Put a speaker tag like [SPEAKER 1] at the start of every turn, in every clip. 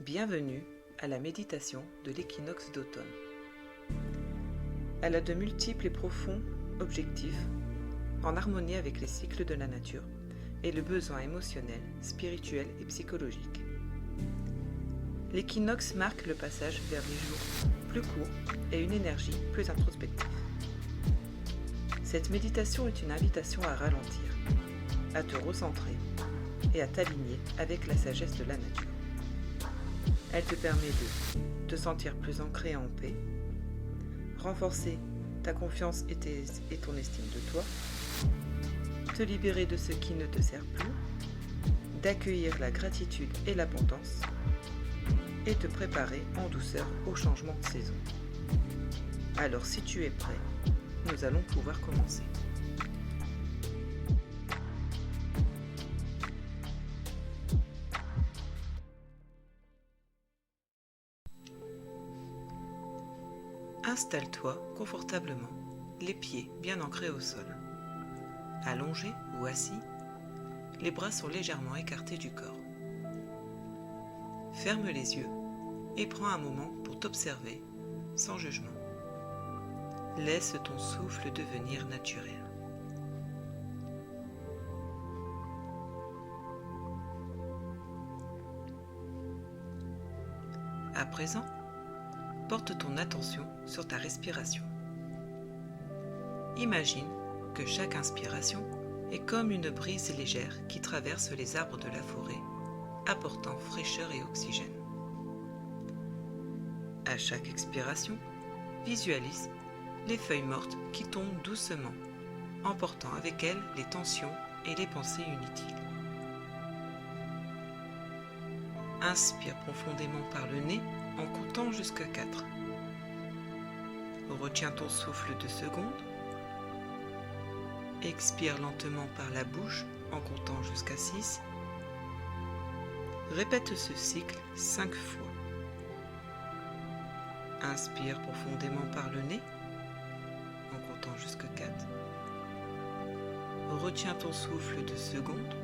[SPEAKER 1] Bienvenue à la méditation de l'équinoxe d'automne. Elle a de multiples et profonds objectifs en harmonie avec les cycles de la nature et le besoin émotionnel, spirituel et psychologique. L'équinoxe marque le passage vers des jours plus courts et une énergie plus introspective. Cette méditation est une invitation à ralentir, à te recentrer et à t'aligner avec la sagesse de la nature. Elle te permet de te sentir plus ancré en paix, renforcer ta confiance et ton estime de toi, te libérer de ce qui ne te sert plus, d'accueillir la gratitude et l'abondance et te préparer en douceur au changement de saison. Alors si tu es prêt, nous allons pouvoir commencer. Installe-toi confortablement, les pieds bien ancrés au sol. Allongé ou assis, les bras sont légèrement écartés du corps. Ferme les yeux et prends un moment pour t'observer sans jugement. Laisse ton souffle devenir naturel. À présent, porte ton attention sur ta respiration. Imagine que chaque inspiration est comme une brise légère qui traverse les arbres de la forêt, apportant fraîcheur et oxygène. À chaque expiration, visualise les feuilles mortes qui tombent doucement, emportant avec elles les tensions et les pensées inutiles. Inspire profondément par le nez en comptant jusqu'à 4. Retiens ton souffle 2 secondes. Expire lentement par la bouche en comptant jusqu'à 6. Répète ce cycle 5 fois. Inspire profondément par le nez en comptant jusqu'à 4. Retiens ton souffle 2 secondes.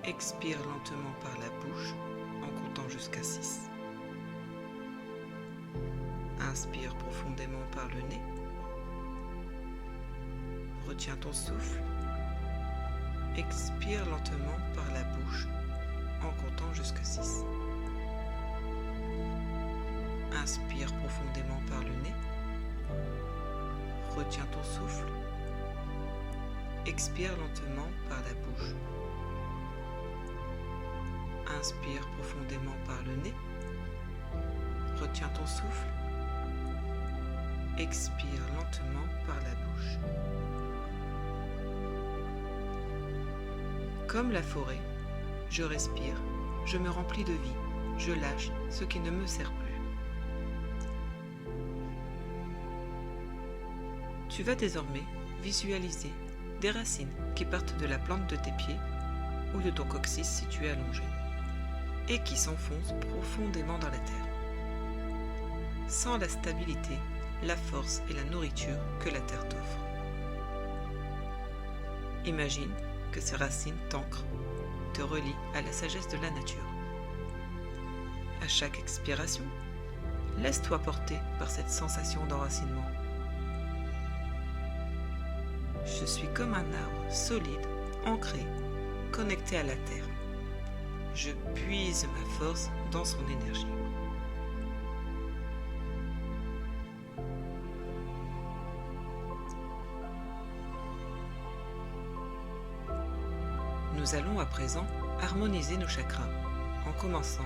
[SPEAKER 1] Expire lentement par la bouche en comptant jusqu'à 6. Inspire profondément par le nez. Retiens ton souffle. Expire lentement par la bouche en comptant jusqu'à 6. Inspire profondément par le nez. Retiens ton souffle. Expire lentement par la bouche. Inspire profondément par le nez. Retiens ton souffle. Expire lentement par la bouche. Comme la forêt, je respire, je me remplis de vie, je lâche ce qui ne me sert plus. Tu vas désormais visualiser des racines qui partent de la plante de tes pieds ou de ton coccyx si tu es allongé et qui s'enfoncent profondément dans la terre. Sens la stabilité, la force et la nourriture que la terre t'offre. Imagine que ces racines t'ancrent, te relient à la sagesse de la nature. À chaque expiration, laisse-toi porter par cette sensation d'enracinement. Je suis comme un arbre solide, ancré, connecté à la terre. Je puise ma force dans son énergie. Nous allons à présent harmoniser nos chakras en commençant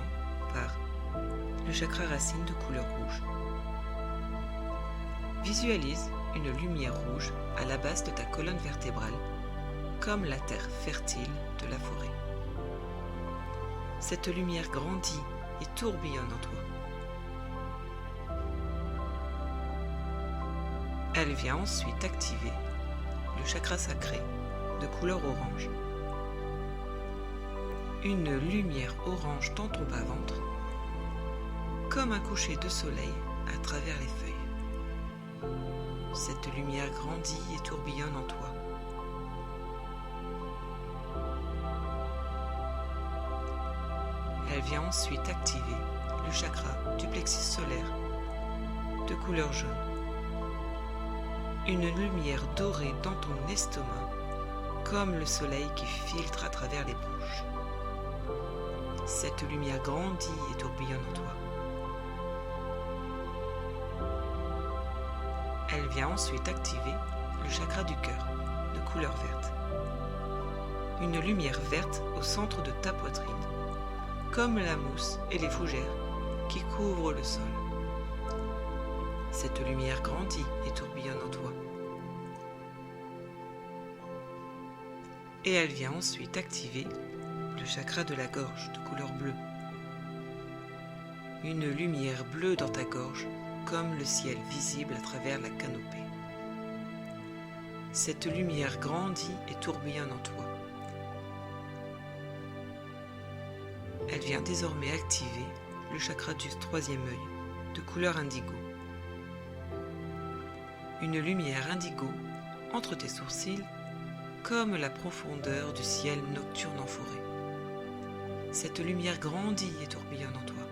[SPEAKER 1] par le chakra racine de couleur rouge. Visualise une lumière rouge à la base de ta colonne vertébrale, comme la terre fertile de la forêt. Cette lumière grandit et tourbillonne en toi. Elle vient ensuite activer le chakra sacré de couleur orange. Une lumière orange dans ton bas-ventre, comme un coucher de soleil à travers les feuilles. Cette lumière grandit et tourbillonne en toi. Elle vient ensuite activer le chakra du plexus solaire de couleur jaune. Une lumière dorée dans ton estomac, comme le soleil qui filtre à travers les bronches. Cette lumière grandit et tourbillonne en toi. Elle vient ensuite activer le chakra du cœur, de couleur verte. Une lumière verte au centre de ta poitrine, comme la mousse et les fougères qui couvrent le sol. Cette lumière grandit et tourbillonne en toi. Et elle vient ensuite activer le chakra de la gorge de couleur bleue. Une lumière bleue dans ta gorge, comme le ciel visible à travers la canopée. Cette lumière grandit et tourbillonne en toi. Elle vient désormais activer le chakra du troisième œil, de couleur indigo. Une lumière indigo entre tes sourcils, comme la profondeur du ciel nocturne en forêt. Cette lumière grandit et tourbillonne en toi.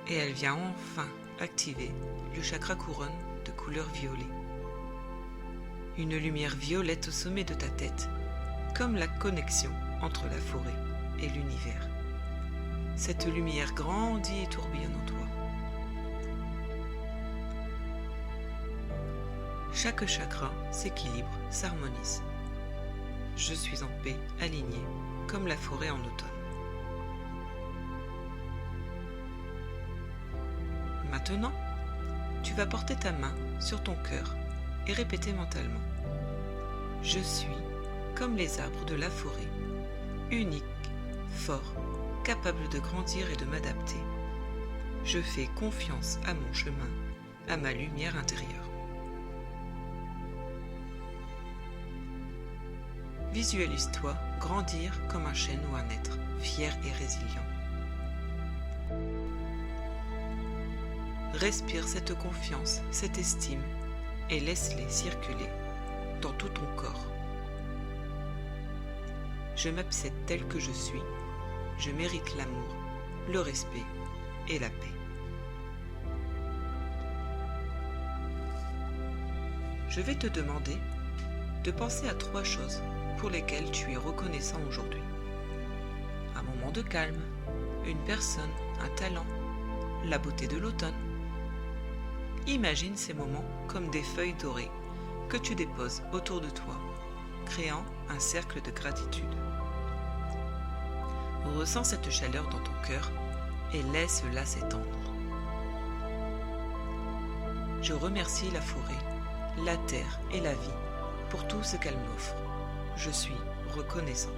[SPEAKER 1] Et elle vient enfin activer le chakra couronne de couleur violet. Une lumière violette au sommet de ta tête, comme la connexion entre la forêt et l'univers. Cette lumière grandit et tourbillonne en toi. Chaque chakra s'équilibre, s'harmonise. Je suis en paix, aligné, comme la forêt en automne. Maintenant, tu vas porter ta main sur ton cœur et répéter mentalement. Je suis comme les arbres de la forêt, unique, fort, capable de grandir et de m'adapter. Je fais confiance à mon chemin, à ma lumière intérieure. Visualise-toi grandir comme un chêne ou un être, fier et résilient. Respire cette confiance, cette estime et laisse-les circuler dans tout ton corps. Je m'accepte tel que je suis, je mérite l'amour, le respect et la paix. Je vais te demander de penser à 3 choses pour lesquelles tu es reconnaissant aujourd'hui. Un moment de calme, une personne, un talent, la beauté de l'automne. Imagine ces moments comme des feuilles dorées que tu déposes autour de toi, créant un cercle de gratitude. Ressens cette chaleur dans ton cœur et laisse-la s'étendre. Je remercie la forêt, la terre et la vie pour tout ce qu'elle m'offre. Je suis reconnaissant.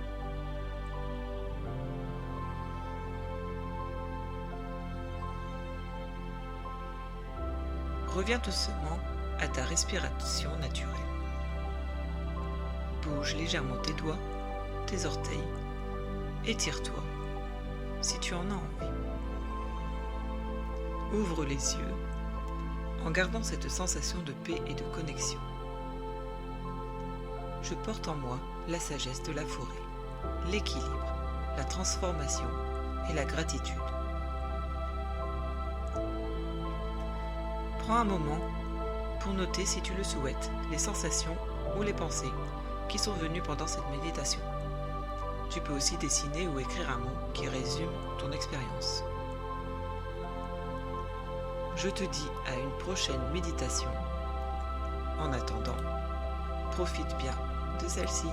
[SPEAKER 1] Reviens doucement à ta respiration naturelle. Bouge légèrement tes doigts, tes orteils, étire-toi si tu en as envie. Ouvre les yeux en gardant cette sensation de paix et de connexion. Je porte en moi la sagesse de la forêt, l'équilibre, la transformation et la gratitude. Prends un moment pour noter, si tu le souhaites, les sensations ou les pensées qui sont venues pendant cette méditation. Tu peux aussi dessiner ou écrire un mot qui résume ton expérience. Je te dis à une prochaine méditation. En attendant, profite bien de celle-ci.